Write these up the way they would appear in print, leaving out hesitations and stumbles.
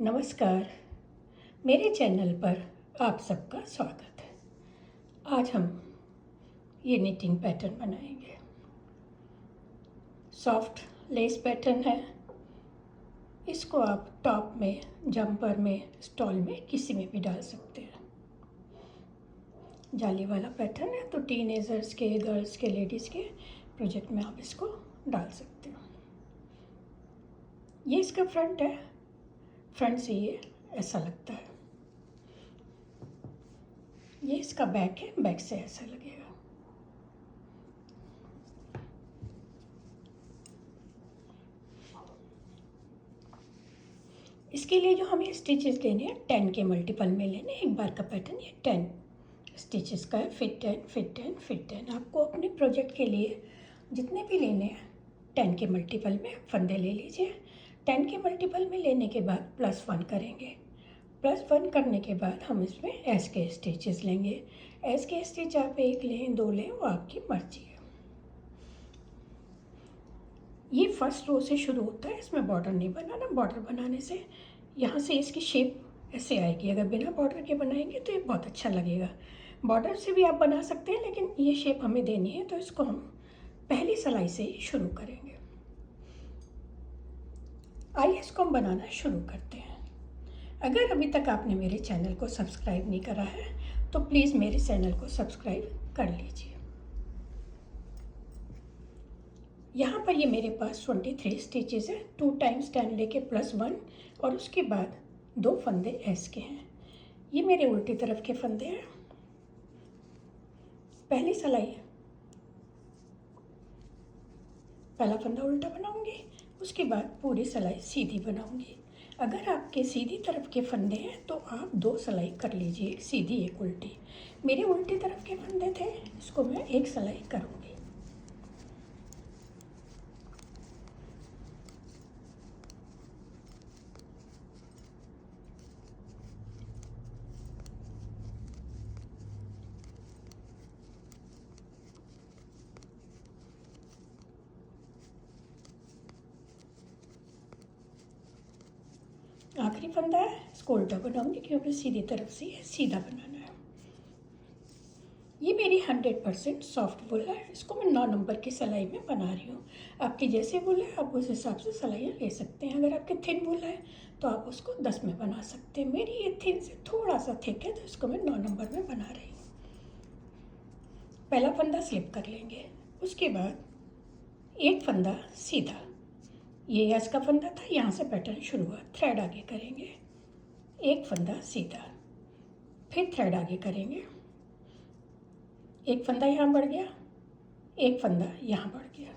नमस्कार। मेरे चैनल पर आप सबका स्वागत है। आज हम ये निटिंग पैटर्न बनाएंगे। सॉफ्ट लेस पैटर्न है। इसको आप टॉप में, जंपर में, स्टॉल में, किसी में भी डाल सकते हैं। जाली वाला पैटर्न है, तो टीनेजर्स के, गर्ल्स के, लेडीज़ के प्रोजेक्ट में आप इसको डाल सकते हो। ये इसका फ्रंट है। फ्रंट से ये ऐसा लगता है। ये इसका बैक है, बैक से ऐसा लगेगा। इसके लिए जो हमें स्टिचेस लेने हैं 10 के मल्टीपल में लेने। एक बार का पैटर्न ये 10 स्टिचेस का है। Fit 10, fit 10, fit 10। आपको अपने प्रोजेक्ट के लिए जितने भी लेने हैं 10 के मल्टीपल में फंदे ले लीजिए। 10 के मल्टीपल में लेने के बाद +1 करेंगे। +1 करने के बाद हम इसमें एस के स्टिचेस लेंगे। एस के स्टिच आप 1 लें, 2 लें, वो आपकी मर्जी है। ये फर्स्ट रो से शुरू होता है। इसमें बॉर्डर नहीं बनाना। बॉर्डर बनाने से यहाँ से इसकी शेप ऐसे आएगी। अगर बिना बॉर्डर के बनाएंगे तो ये बहुत अच्छा लगेगा। बॉर्डर से भी आप बना सकते हैं, लेकिन ये शेप हमें देनी है, तो इसको हम पहली सिलाई से ही शुरू करेंगे। आइए इसको हम बनाना शुरू करते हैं। अगर अभी तक आपने मेरे चैनल को सब्सक्राइब नहीं करा है तो प्लीज़ मेरे चैनल को सब्सक्राइब कर लीजिए। यहाँ पर ये मेरे पास 23 स्टिचेस है। 2 टाइम्स 10 लेके +1 और उसके बाद 2 फंदे एस के हैं। ये मेरे उल्टी तरफ के फंदे हैं। पहली सिलाई, पहला फंदा उल्टा बनाऊंगी, उसके बाद पूरी सिलाई सीधी बनाऊंगी। अगर आपके सीधी तरफ के फंदे हैं तो आप 2 सिलाई कर लीजिए, एक सीधी एक उल्टी। मेरे उल्टी तरफ के फंदे थे, इसको मैं 1 सिलाई करूँगी। आखिरी फंदा है, इसको उल्टा बनाऊंगी क्योंकि सीधी तरफ से सीधा बनाना है। ये मेरी 100% सॉफ्ट वुल है। इसको मैं 9 नंबर की सिलाई में बना रही हूँ। आपकी जैसे वुल है आप उस हिसाब से सिलाइयाँ ले सकते हैं। अगर आपकी थिन वुल है तो आप उसको 10 में बना सकते हैं। मेरी ये थिन से थोड़ा सा थिक है, तो इसको मैं 9 नंबर में बना रही हूँ। पहला फंदा स्लिप कर लेंगे, उसके बाद एक फंदा सीधा। ये एस का फंदा था, यहाँ से पैटर्न शुरू हुआ। थ्रेड आगे करेंगे, एक फंदा सीधा, फिर थ्रेड आगे करेंगे, एक फंदा यहाँ बढ़ गया, एक फंदा यहाँ बढ़ गया।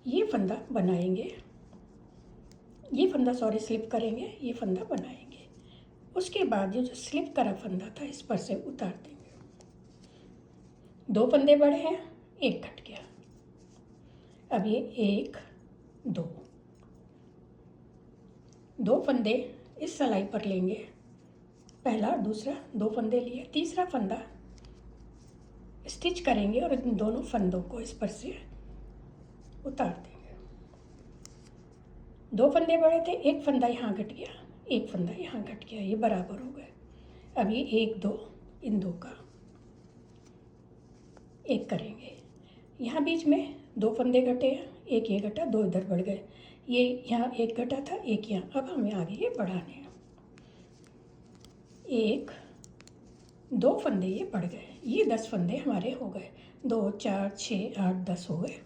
ये फंदा बनाएंगे, ये फंदा स्लिप करेंगे, ये फंदा बनाएंगे। उसके बाद ये जो स्लिप करा फंदा था इस पर से उतार देंगे। 2 फंदे बढ़े हैं, एक कट गया। अब ये 1, 2 फंदे इस सिलाई पर लेंगे। पहला, दूसरा, 2 फंदे लिए। तीसरा फंदा स्टिच करेंगे और इन दोनों फंदों को इस पर से उतार देंगे। 2 फंदे बड़े थे, एक फंदा यहाँ कट गया, एक फंदा यहाँ कट गया, ये बराबर हो गए। अब ये 1, 2, इन 2 का एक करेंगे। यहाँ बीच में 2 फंदे घटे हैं, एक ये घटा, 2 इधर बढ़ गए। ये यहाँ एक घटा था, एक यहाँ। अब हमें आगे ये बढ़ाने हैं। 1, 2 फंदे ये बढ़ गए। ये 10 फंदे हमारे हो गए। 2, 4, 6, 8, 10 हो गए।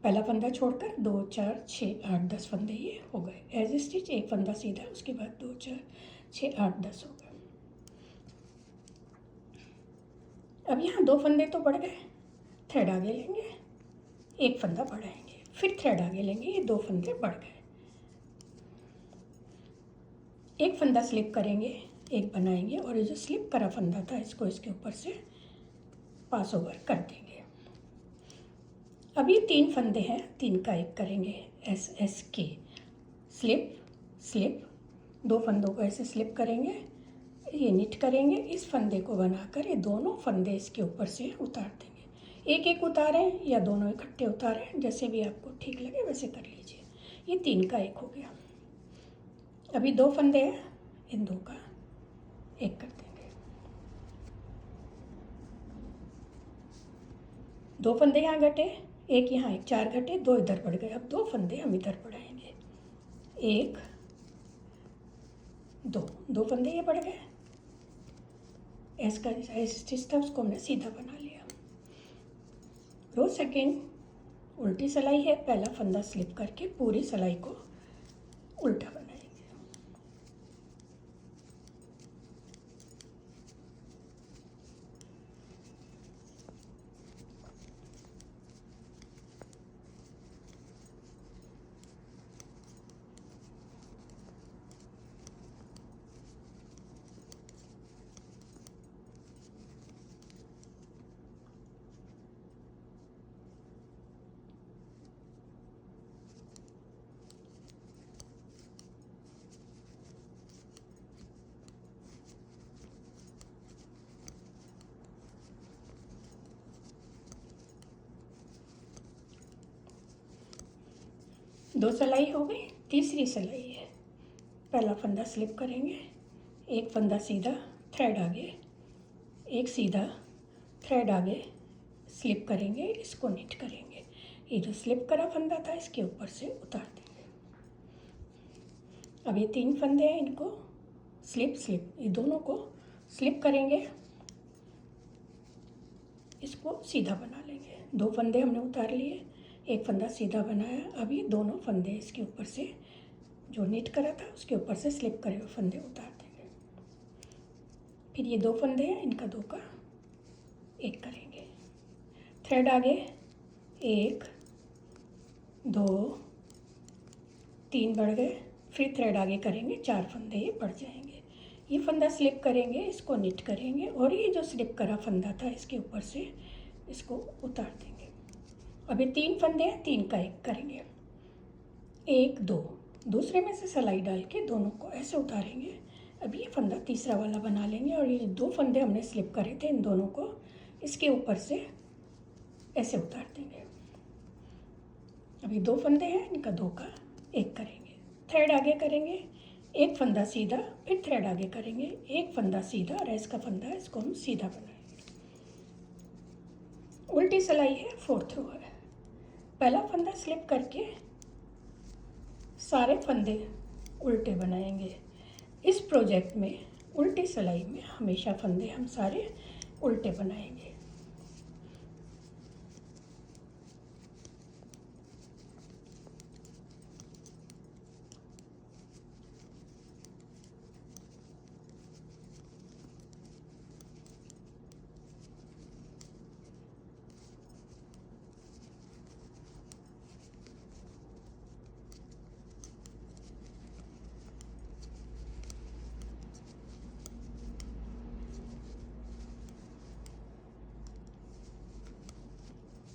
पहला फंदा छोड़कर 2, 4, 6, 8, 10 फंदे ये हो गए। एज स्टिच एक फंदा सीधा, उसके बाद 2, 4, 6, 8, 10 हो गए। अब यहाँ 2 फंदे तो बढ़ गए, थ्रेड आगे लेंगे, एक फंदा बढ़ाएंगे, फिर थ्रेड आगे लेंगे, ये 2 फंदे बढ़ गए। एक फंदा स्लिप करेंगे, एक बनाएंगे, और ये जो स्लिप करा फंदा था इसको इसके ऊपर से पास ओवर कर देंगे। अब ये 3 फंदे हैं, 3 का एक करेंगे। एस एस के स्लिप स्लिप, 2 फंदों को ऐसे स्लिप करेंगे, ये निट करेंगे। इस फंदे को बनाकर ये दोनों फंदे इसके ऊपर से उतार देंगे। एक एक उतारें या दोनों इकट्ठे उतारें, जैसे भी आपको ठीक लगे वैसे कर लीजिए। ये 3 का एक हो गया। अभी 2 फंदे हैं, इन 2 का 1 कर देंगे। 2 फंदे यहाँ घटे, 1 यहाँ, 1 4 घटे, 2 इधर बढ़ गए। अब 2 फंदे हम इधर बढ़ाएंगे, 1 2 फंदे ये बढ़ गए। ऐसा स्टिच था उसको हमने सीधा बना लिया। रो सेकेंड उल्टी सिलाई है, पहला फंदा स्लिप करके पूरी सिलाई को उल्टा बनाएंगे। दो सिलाई हो गई, तीसरी सिलाई है। पहला फंदा स्लिप करेंगे, 1 फंदा सीधा, थ्रेड आगे, 1 सीधा, थ्रेड आगे, स्लिप करेंगे, इसको नीट करेंगे। ये जो स्लिप करा फंदा था इसके ऊपर से उतार देंगे। अब ये 3 फंदे हैं, इनको स्लिप स्लिप, ये दोनों को स्लिप करेंगे, इसको सीधा बना लेंगे। 2 फंदे हमने उतार लिए, 1 फंदा सीधा बनाया। अब ये दोनों फंदे इसके ऊपर से जो नीट करा था उसके ऊपर से स्लिप करे हुए फंदे उतार देंगे। फिर ये 2 फंदे हैं, इनका 2 का 1 करेंगे। थ्रेड आगे, 1 2 3 बढ़ गए, फिर थ्रेड आगे करेंगे, 4 फंदे ये बढ़ जाएंगे। ये फंदा स्लिप करेंगे, इसको नीट करेंगे और ये जो स्लिप करा फंदा था इसके ऊपर से इसको उतार देंगे। अभी 3 फंदे हैं, 3 का 1 करेंगे, 1 2, दूसरे में से सिलाई डाल के दोनों को ऐसे उतारेंगे। अभी ये फंदा तीसरा वाला बना लेंगे और ये 2 फंदे हमने स्लिप करे थे, इन दोनों को इसके ऊपर से ऐसे उतार देंगे। अभी 2 फंदे हैं, इनका 2 का 1 करेंगे। थ्रेड आगे करेंगे, 1 फंदा सीधा, फिर थ्रेड आगे करेंगे, 1 फंदा सीधा और इसका फंदा है, इसको हम सीधा बनाएंगे। उल्टी सिलाई है, 4th रो है। पहला फंदा स्लिप करके सारे फंदे उल्टे बनाएंगे। इस प्रोजेक्ट में उल्टी सिलाई में हमेशा फंदे हम सारे उल्टे बनाएंगे।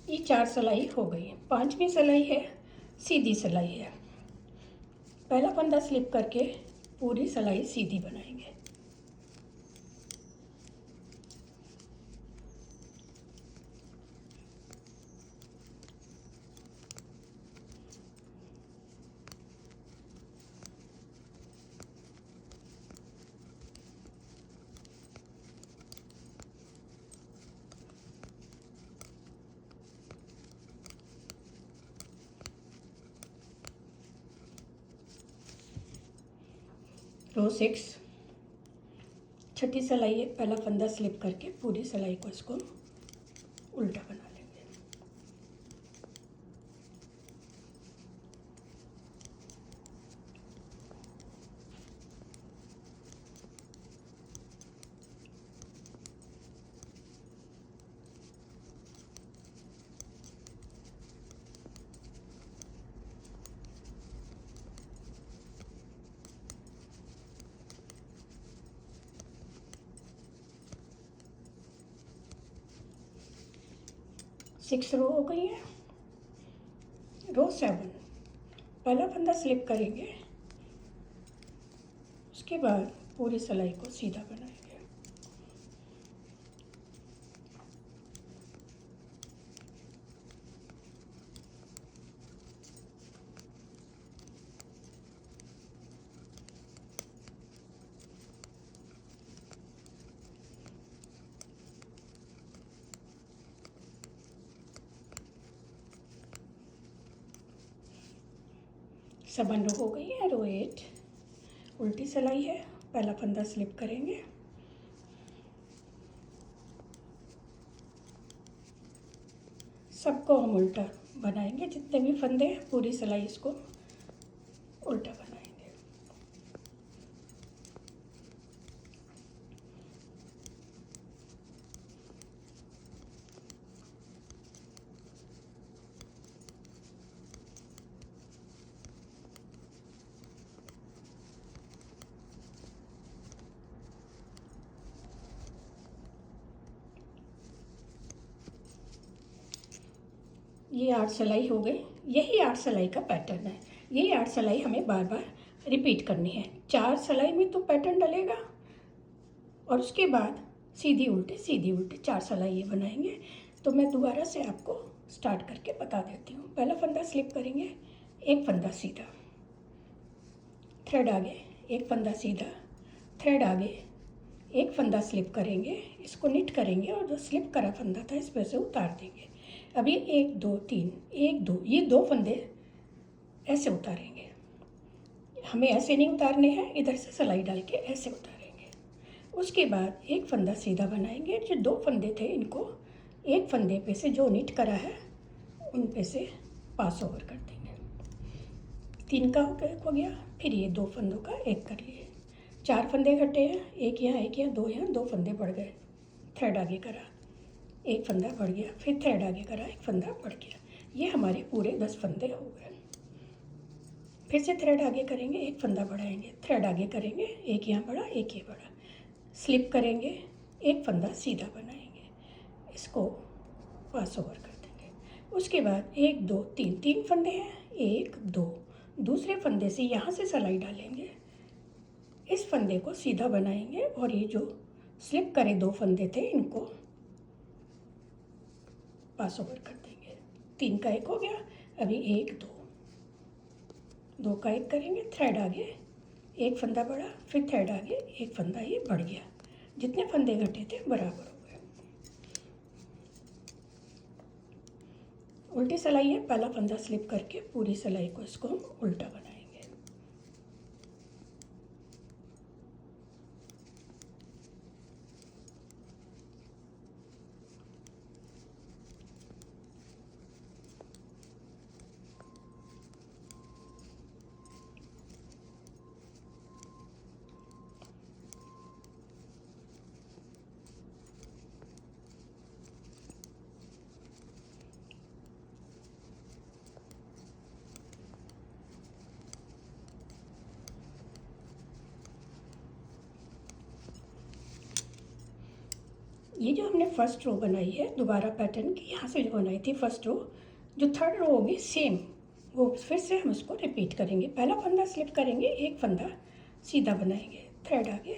ये 4 सिलाई हो गई। 5वीं सिलाई है, सीधी सिलाई है। पहला फंदा स्लिप करके पूरी सिलाई सीधी बनाएंगे। रो 6 छठी सिलाई है। पहला फंदा स्लिप करके पूरी सिलाई को इसको उल्टा बना लेंगे। सिक्स रो हो गई है। रो 7 पहला फंदा स्लिप करेंगे, उसके बाद पूरी सिलाई को सीधा बनाएंगे। 7 रो हो गई है। रो 8 उल्टी सिलाई है, पहला फंदा स्लिप करेंगे, सबको हम उल्टा बनाएंगे, जितने भी फंदे हैं पूरी सिलाई इसको उल्टा बनाएंगे। ये 8 सिलाई हो गई। यही 8 सिलाई का पैटर्न है। यही 8 सिलाई हमें बार बार रिपीट करनी है। 4 सिलाई में तो पैटर्न डलेगा और उसके बाद सीधी उल्टे 4 सिलाई ये बनाएंगे। तो मैं दोबारा से आपको स्टार्ट करके बता देती हूँ। पहला फंदा स्लिप करेंगे, एक फंदा सीधा, थ्रेड आगे, एक फंदा सीधा, थ्रेड आगे, एक फंदा स्लिप करेंगे, इसको निट करेंगे और जो स्लिप करा फंदा था इस पर से उतार देंगे। अभी 1 2 3 1 2 ये 2 फंदे ऐसे उतारेंगे। हमें ऐसे नहीं उतारने हैं, इधर से सिलाई डाल के ऐसे उतारेंगे। उसके बाद एक फंदा सीधा बनाएंगे। जो 2 फंदे थे इनको एक फंदे पे से जो निट करा है उन पे से पास ओवर कर देंगे। 3 का हो गया। फिर ये 2 फंदों का एक कर लिए। 4 फंदे घटे हैं, एक यहाँ 2 यहाँ, 2 फंदे बढ़ गए, थ्रेड आगे करा, एक फंदा बढ़ गया, फिर थ्रेड आगे करा, एक फंदा बढ़ गया। ये हमारे पूरे 10 फंदे हो गए। फिर से थ्रेड आगे करेंगे, एक फंदा बढ़ाएंगे, थ्रेड आगे करेंगे, एक यहाँ बढ़ा, एक ये बढ़ा, स्लिप करेंगे, एक फंदा सीधा बनाएंगे, इसको पास ओवर कर देंगे। उसके बाद 1 2 3 3 फंदे हैं, 1 2, दूसरे फंदे से यहाँ से सिलाई डालेंगे, इस फंदे को सीधा बनाएंगे और ये जो स्लिप करे 2 फंदे थे इनको पास ओवर कर देंगे। 3 का एक हो गया। अभी 1 2, 2 का एक करेंगे, थ्रेड आगे, एक फंदा बढ़ा, फिर थ्रेड आगे, एक फंदा ये बढ़ गया, जितने फंदे घटे थे बराबर हो गए। उल्टी सिलाई है, पहला फंदा स्लिप करके पूरी सिलाई को इसको हम उल्टा बनाएंगे। ये जो हमने फर्स्ट रो बनाई है दोबारा पैटर्न की, यहाँ से जो बनाई थी फर्स्ट रो, जो थर्ड रो होगी सेम वो फिर से हम इसको रिपीट करेंगे। पहला फंदा स्लिप करेंगे, एक फंदा सीधा बनाएंगे, थ्रेड आगे,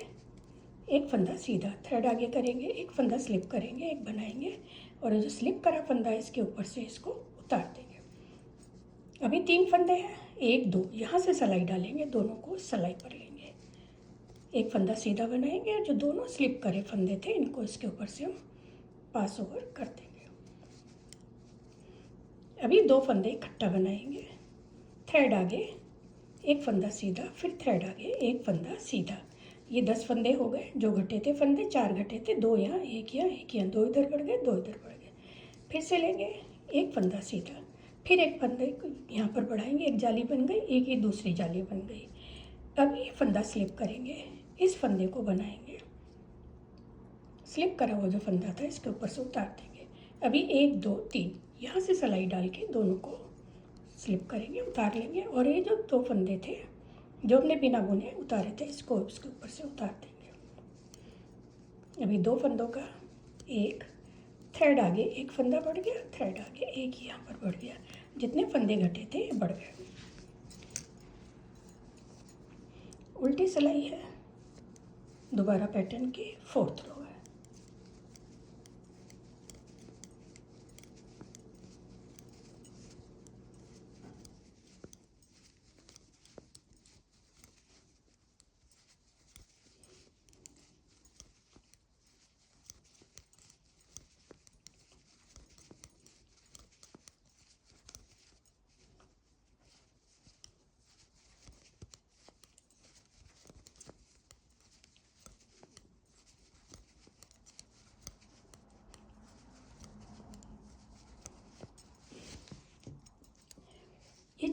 एक फंदा सीधा, थ्रेड आगे करेंगे, एक फंदा स्लिप करेंगे, एक बनाएंगे और जो स्लिप करा फंदा है इसके ऊपर से इसको उतार देंगे। अभी 3 फंदे हैं, 1 2 यहाँ से सिलाई डालेंगे, दोनों को सिलाई पर लेंगे, एक फंदा सीधा बनाएंगे और जो दोनों स्लिप करे फंदे थे इनको इसके ऊपर से हम पास ओवर कर देंगे। अभी 2 फंदे इकट्ठा बनाएंगे, थ्रेड आगे, एक फंदा सीधा, फिर थ्रेड आगे, एक फंदा सीधा। ये 10 फंदे हो गए। जो घटे थे फंदे 4 घटे थे, 2 यहाँ, एक यहाँ, एक यहाँ, 2 इधर बढ़ गए, 2 इधर बढ़ गए। फिर से लेंगे, एक फंदा सीधा, फिर एक फंदे यहाँ पर बढ़ाएंगे, एक जाली बन गई, एक ये दूसरी जाली बन गई। अब ये फंदा स्लिप करेंगे, इस फंदे को बनाएंगे, स्लिप करा हुआ जो फंदा था इसके ऊपर से उतार देंगे। अभी 1 2 3 यहाँ से सिलाई डाल के दोनों को स्लिप करेंगे, उतार लेंगे और ये जो 2 फंदे थे जो हमने बिना बुने उतारे थे इसको इसके ऊपर से उतार देंगे। अभी 2 फंदों का एक, थ्रेड आगे, एक फंदा बढ़ गया, थ्रेड आगे, एक यहाँ पर बढ़ गया, जितने फंदे घटे थे बढ़ गए। उल्टी सिलाई है, दोबारा पैटर्न की 4th रो है।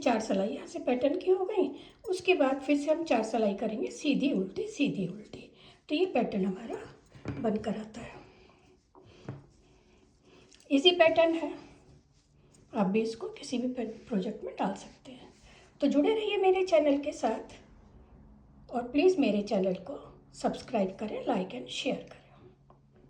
4 सिलाई यहाँ से पैटर्न की हो गई। उसके बाद फिर से हम 4 सिलाई करेंगे, सीधी उल्टी सीधी उल्टी। तो ये पैटर्न हमारा बनकर आता है। इजी पैटर्न है, आप भी इसको किसी भी प्रोजेक्ट में डाल सकते हैं। तो जुड़े रहिए मेरे चैनल के साथ और प्लीज़ मेरे चैनल को सब्सक्राइब करें, लाइक एंड शेयर करें।